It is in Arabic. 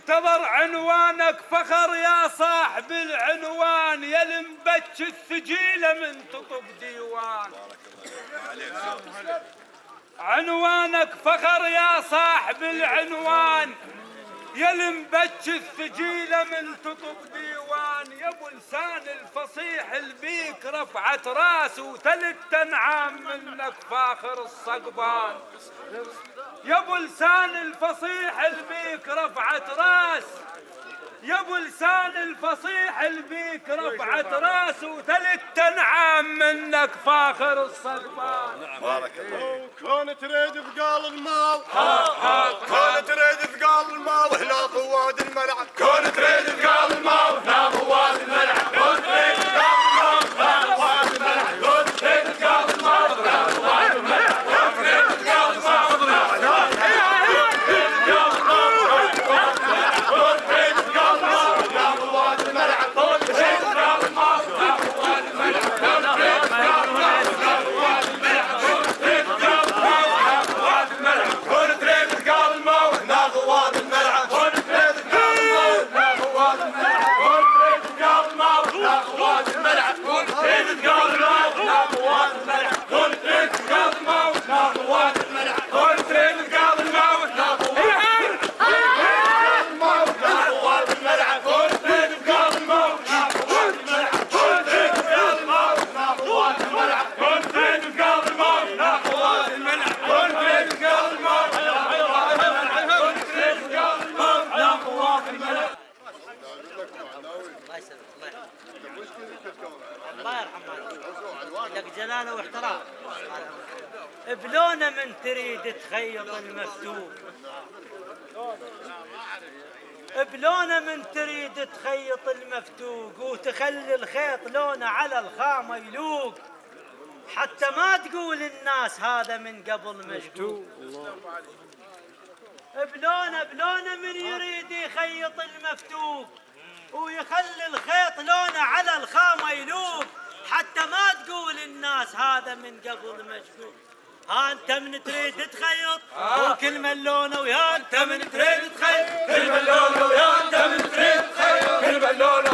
يعتبر عنوانك فخر يا صاحب العنوان، يا لمبتش الثجيلة من تطق ديوان. عنوانك فخر يا صاحب العنوان، يا لمبتش الثجيلة من تطق ديوان. يا ابو لسان الفصيح البيك رفعت راس وثلث انعام منك فاخر الصقبان. يا ابو لسان الفصيح البيك رفعت راس، يا ابو لسان الفصيح البيك رفعت راس وثلث انعام منك فاخر الصقبان. بارك الله. كون تريد ثقال المال، كون تريد ثقال المال هنا طواد الملعب، كون تريد ثقال المال هنا طواد الملعب، كون تريد ثقال المال هنا طواد الملعب، كون تريد ثقال المال هنا طواد الملعب، كون تريد ثقال المال لك جلاله واحترام. بلونه من تريد تخيط المفتوح، بلونه من تريد تخيط المفتوق وتخلي الخيط لونه على الخامة يلوق، حتى ما تقول الناس هذا من قبل مشقوق. بلونه من يريد يخيط المفتوق ويخلي الخيط لونه على الخامة يلوق، حتى ما تقول الناس هذا من قبل مشقوق. ها انت من تريد تخيط وكل من لونه، ويا انت من تريد تخيط كل من لونه، ويا انت من تريد تخيط كل من لونه.